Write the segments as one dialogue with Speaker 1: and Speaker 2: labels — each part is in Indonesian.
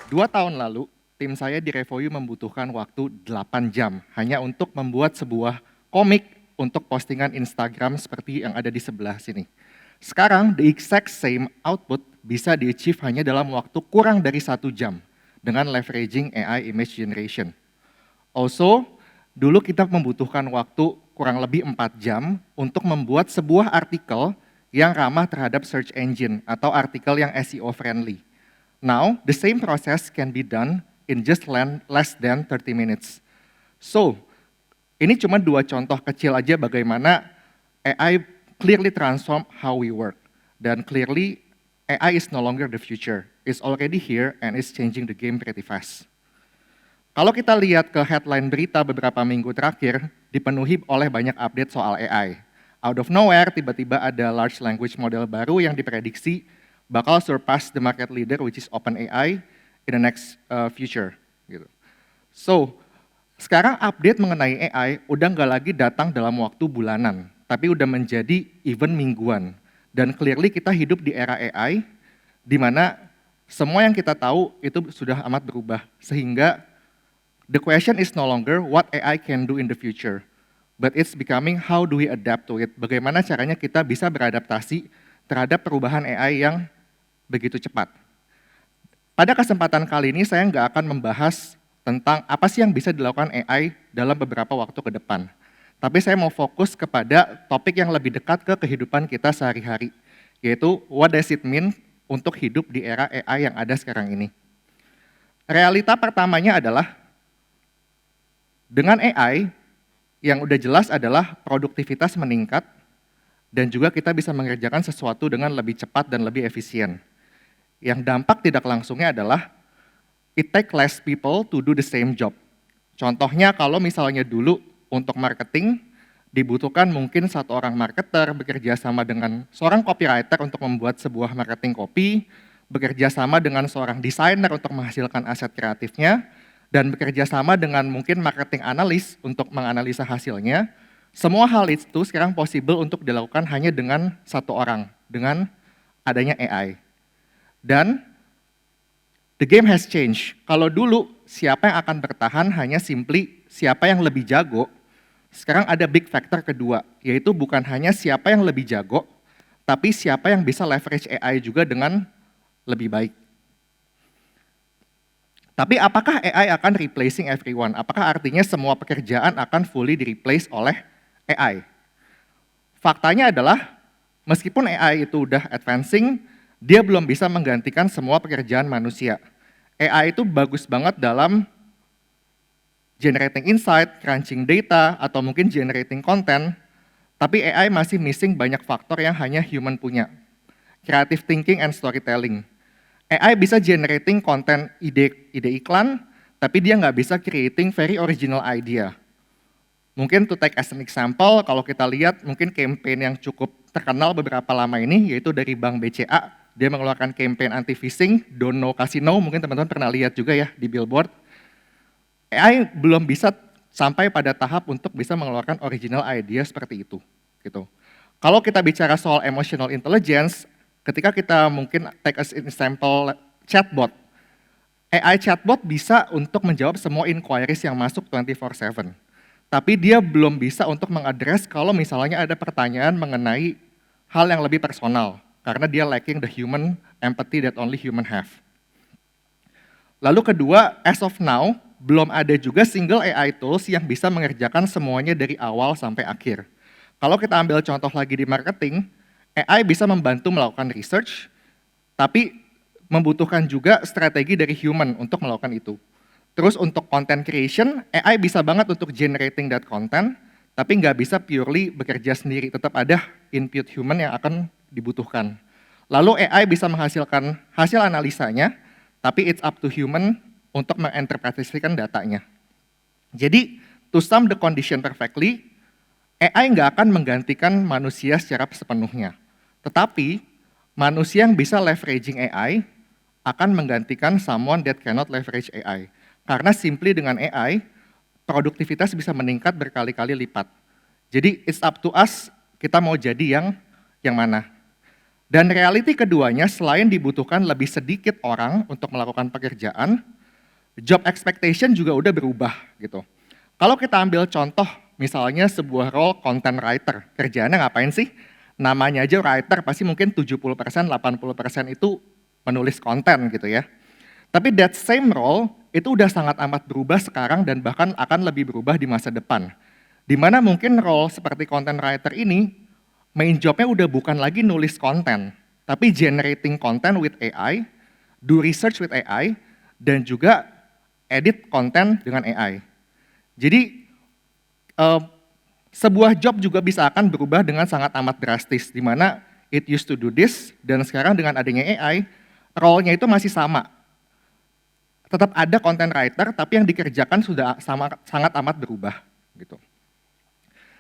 Speaker 1: 2 tahun lalu, tim saya di Revoyu membutuhkan waktu 8 jam hanya untuk membuat sebuah komik untuk postingan Instagram seperti yang ada di sebelah sini. Sekarang, the exact same output bisa di-achieve hanya dalam waktu kurang dari 1 jam dengan leveraging AI image generation. Also, dulu kita membutuhkan waktu kurang lebih 4 jam untuk membuat sebuah artikel yang ramah terhadap search engine atau artikel yang SEO friendly. Now, the same process can be done in just less than 30 minutes. So, ini cuma 2 contoh kecil aja bagaimana AI clearly transform how we work. Dan clearly, AI is no longer the future. It's already here and it's changing the game pretty fast. Kalau kita lihat ke headline berita beberapa minggu terakhir, dipenuhi oleh banyak update soal AI. Out of nowhere, tiba-tiba ada large language model baru yang diprediksi bakal surpass the market leader, which is OpenAI, in the next future. Gitu. So, sekarang update mengenai AI udah nggak lagi datang dalam waktu bulanan, tapi udah menjadi even mingguan. Dan clearly kita hidup di era AI, di mana semua yang kita tahu itu sudah amat berubah. Sehingga the question is no longer what AI can do in the future, but it's becoming how do we adapt to it. Bagaimana caranya kita bisa beradaptasi terhadap perubahan AI yang begitu cepat. Pada kesempatan kali ini saya nggak akan membahas tentang apa sih yang bisa dilakukan AI dalam beberapa waktu ke depan. Tapi saya mau fokus kepada topik yang lebih dekat ke kehidupan kita sehari-hari, yaitu what does it mean untuk hidup di era AI yang ada sekarang ini. Realita pertamanya adalah dengan AI yang udah jelas adalah produktivitas meningkat dan juga kita bisa mengerjakan sesuatu dengan lebih cepat dan lebih efisien. Yang dampak tidak langsungnya adalah it take less people to do the same job. Contohnya kalau misalnya dulu untuk marketing dibutuhkan mungkin 1 orang marketer bekerja sama dengan seorang copywriter untuk membuat sebuah marketing copy, bekerja sama dengan seorang desainer untuk menghasilkan aset kreatifnya, dan bekerja sama dengan mungkin marketing analis untuk menganalisa hasilnya. Semua hal itu sekarang possible untuk dilakukan hanya dengan 1 orang, dengan adanya AI. Dan the game has changed. Kalau dulu siapa yang akan bertahan hanya simply siapa yang lebih jago, sekarang ada big factor kedua, yaitu bukan hanya siapa yang lebih jago, tapi siapa yang bisa leverage AI juga dengan lebih baik. Tapi apakah AI akan replacing everyone? Apakah artinya semua pekerjaan akan fully di-replace oleh AI? Faktanya adalah, meskipun AI itu udah advancing, dia belum bisa menggantikan semua pekerjaan manusia. AI itu bagus banget dalam generating insight, crunching data, atau mungkin generating content, tapi AI masih missing banyak faktor yang hanya human punya. Creative thinking and storytelling. AI bisa generating konten ide iklan, tapi dia nggak bisa creating very original idea. Mungkin to take as an example, kalau kita lihat mungkin campaign yang cukup terkenal beberapa lama ini, yaitu dari Bank BCA, dia mengeluarkan campaign anti-phishing, Don't Know Casino, mungkin teman-teman pernah lihat juga ya di billboard. AI belum bisa sampai pada tahap untuk bisa mengeluarkan original idea seperti itu. Gitu. Kalau kita bicara soal emotional intelligence, ketika kita mungkin take as example chatbot, AI chatbot bisa untuk menjawab semua inquiries yang masuk 24/7. Tapi dia belum bisa untuk mengadres kalau misalnya ada pertanyaan mengenai hal yang lebih personal, karena dia lacking the human empathy that only human have. Lalu kedua, as of now, belum ada juga single AI tools yang bisa mengerjakan semuanya dari awal sampai akhir. Kalau kita ambil contoh lagi di marketing, AI bisa membantu melakukan research, tapi membutuhkan juga strategi dari human untuk melakukan itu. Terus untuk content creation, AI bisa banget untuk generating that content, tapi nggak bisa purely bekerja sendiri, tetap ada input human yang akan dibutuhkan. Lalu AI bisa menghasilkan hasil analisanya, tapi it's up to human untuk menginterpretasikan datanya. Jadi, to sum the condition perfectly, AI nggak akan menggantikan manusia secara sepenuhnya. Tetapi, manusia yang bisa leveraging AI akan menggantikan someone that cannot leverage AI. Karena simply dengan AI, produktivitas bisa meningkat berkali-kali lipat. Jadi, it's up to us, kita mau jadi yang mana. Dan reality keduanya, selain dibutuhkan lebih sedikit orang untuk melakukan pekerjaan, job expectation juga udah berubah gitu. Kalau kita ambil contoh, misalnya sebuah role content writer, kerjaannya ngapain sih? Namanya aja writer, pasti mungkin 70%, 80% itu menulis konten gitu ya. Tapi that same role itu udah sangat amat berubah sekarang dan bahkan akan lebih berubah di masa depan. Di mana mungkin role seperti content writer ini, main jobnya udah bukan lagi nulis konten, tapi generating content with AI, do research with AI, dan juga edit konten dengan AI. Jadi sebuah job juga bisa akan berubah dengan sangat amat drastis, di mana it used to do this, dan sekarang dengan adanya AI, role-nya itu masih sama. Tetap ada content writer, tapi yang dikerjakan sudah sangat amat berubah. Gitu.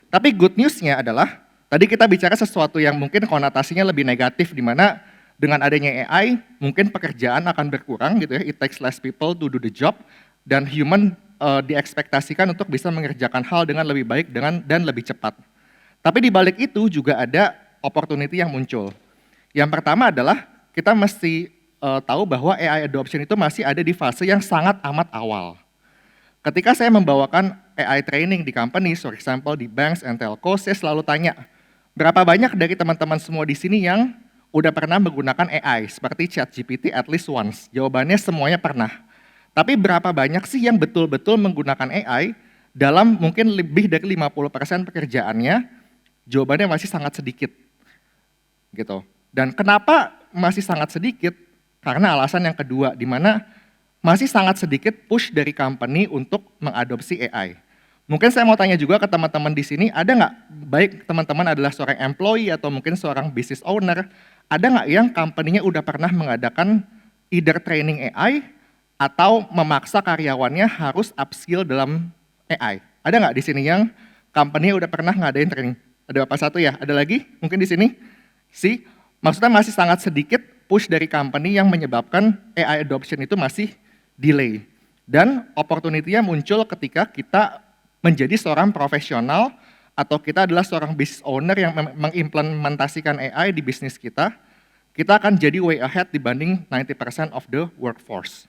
Speaker 1: Tapi good news-nya adalah, tadi kita bicara sesuatu yang mungkin konotasinya lebih negatif, di mana dengan adanya AI, mungkin pekerjaan akan berkurang gitu ya, it takes less people to do the job, dan human diekspektasikan untuk bisa mengerjakan hal dengan lebih baik dan lebih cepat. Tapi di balik itu juga ada opportunity yang muncul. Yang pertama adalah kita mesti tahu bahwa AI adoption itu masih ada di fase yang sangat amat awal. Ketika saya membawakan AI training di company, for example di banks and telco, saya selalu tanya, berapa banyak dari teman-teman semua di sini yang udah pernah menggunakan AI seperti ChatGPT at least once? Jawabannya semuanya pernah. Tapi berapa banyak sih yang betul-betul menggunakan AI dalam mungkin lebih dari 50% pekerjaannya? Jawabannya masih sangat sedikit. Gitu. Dan kenapa masih sangat sedikit? Karena alasan yang kedua, di mana masih sangat sedikit push dari company untuk mengadopsi AI. Mungkin saya mau tanya juga ke teman-teman di sini, ada nggak, baik teman-teman adalah seorang employee atau mungkin seorang business owner, ada nggak yang company-nya udah pernah mengadakan either training AI atau memaksa karyawannya harus upskill dalam AI? Ada nggak di sini yang company udah pernah ngadain training? Ada apa satu ya? Ada lagi? Mungkin di sini? Maksudnya masih sangat sedikit push dari company yang menyebabkan AI adoption itu masih delay. Dan opportunity-nya muncul ketika kita menjadi seorang profesional atau kita adalah seorang business owner yang mengimplementasikan AI di bisnis kita akan jadi way ahead dibanding 90% of the workforce.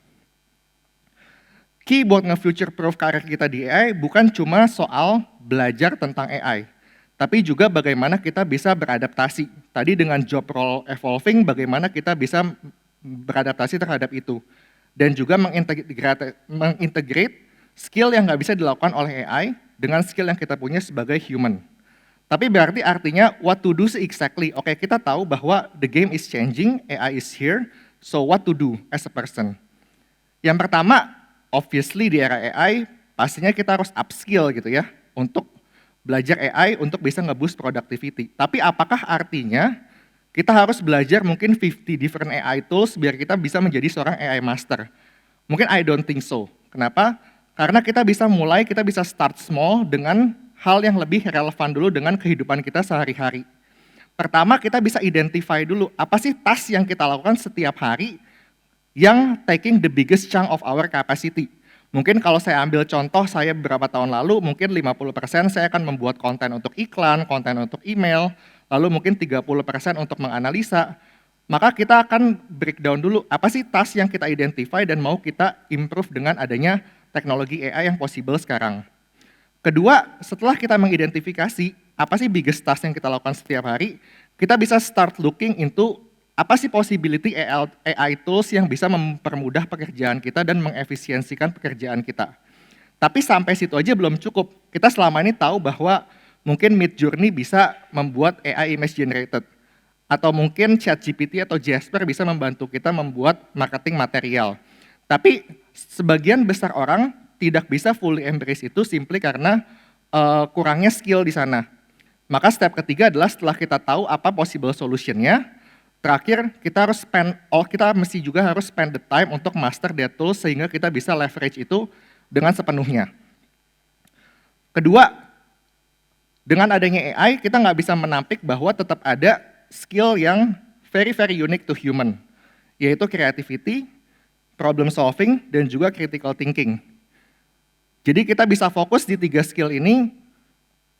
Speaker 1: Key buat nge-future proof karir kita di AI bukan cuma soal belajar tentang AI, tapi juga bagaimana kita bisa beradaptasi. Tadi dengan job role evolving, bagaimana kita bisa beradaptasi terhadap itu. Dan juga mengintegrate skill yang nggak bisa dilakukan oleh AI dengan skill yang kita punya sebagai human. Tapi berarti artinya what to do exactly. Oke, kita tahu bahwa the game is changing, AI is here, so what to do as a person. Yang pertama, obviously di era AI, pastinya kita harus upskill gitu ya, untuk belajar AI untuk bisa nge-boost productivity. Tapi apakah artinya kita harus belajar mungkin 50 different AI tools biar kita bisa menjadi seorang AI master? Mungkin I don't think so. Kenapa? Karena kita bisa start small dengan hal yang lebih relevan dulu dengan kehidupan kita sehari-hari. Pertama, kita bisa identify dulu apa sih task yang kita lakukan setiap hari yang taking the biggest chunk of our capacity. Mungkin kalau saya ambil contoh saya beberapa tahun lalu, mungkin 50% saya akan membuat konten untuk iklan, konten untuk email, lalu mungkin 30% untuk menganalisa. Maka kita akan breakdown dulu, apa sih task yang kita identify dan mau kita improve dengan adanya teknologi AI yang possible sekarang. Kedua, setelah kita mengidentifikasi apa sih biggest task yang kita lakukan setiap hari, kita bisa start looking into apa sih possibility AI tools yang bisa mempermudah pekerjaan kita dan mengefisiensikan pekerjaan kita. Tapi sampai situ aja belum cukup. Kita selama ini tahu bahwa mungkin Midjourney bisa membuat AI image generated. Atau mungkin ChatGPT atau Jasper bisa membantu kita membuat marketing material. Tapi sebagian besar orang tidak bisa fully embrace itu simply karena kurangnya skill di sana. Maka step ketiga adalah setelah kita tahu apa possible solution-nya, terakhir, kita mesti juga harus spend the time untuk master that tools sehingga kita bisa leverage itu dengan sepenuhnya. Kedua, dengan adanya AI, kita nggak bisa menampik bahwa tetap ada skill yang very unique to human, yaitu creativity, problem solving, dan juga critical thinking. Jadi kita bisa fokus di 3 skill ini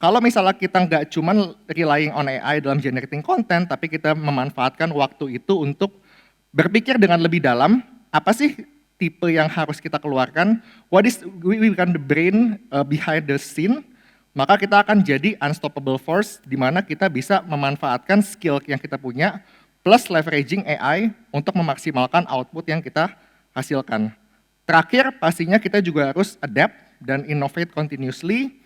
Speaker 1: Kalau misalnya kita nggak cuman relying on AI dalam generating content, tapi kita memanfaatkan waktu itu untuk berpikir dengan lebih dalam, apa sih tipe yang harus kita keluarkan, what is we become the brain behind the scene, maka kita akan jadi unstoppable force di mana kita bisa memanfaatkan skill yang kita punya plus leveraging AI untuk memaksimalkan output yang kita hasilkan. Terakhir, pastinya kita juga harus adapt dan innovate continuously.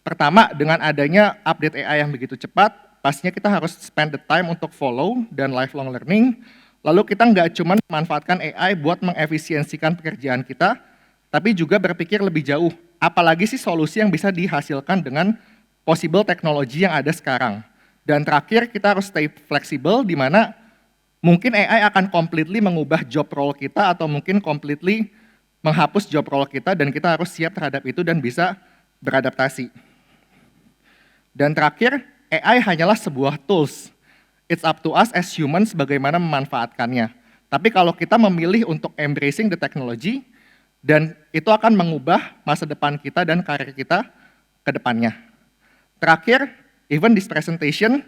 Speaker 1: Pertama, dengan adanya update AI yang begitu cepat, pastinya kita harus spend the time untuk follow dan lifelong learning. Lalu kita nggak cuma memanfaatkan AI buat mengefisiensikan pekerjaan kita, tapi juga berpikir lebih jauh. Apalagi sih solusi yang bisa dihasilkan dengan possible teknologi yang ada sekarang. Dan terakhir, kita harus stay flexible, di mana mungkin AI akan completely mengubah job role kita, atau mungkin completely menghapus job role kita, dan kita harus siap terhadap itu dan bisa beradaptasi. Dan terakhir, AI hanyalah sebuah tools. It's up to us as humans bagaimana memanfaatkannya. Tapi kalau kita memilih untuk embracing the technology, dan itu akan mengubah masa depan kita dan karir kita ke depannya. Terakhir, even this presentation,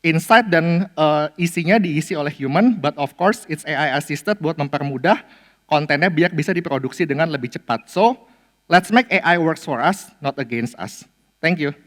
Speaker 1: insight dan isinya diisi oleh human, but of course it's AI assisted buat mempermudah kontennya biar bisa diproduksi dengan lebih cepat. So, let's make AI works for us, not against us. Thank you.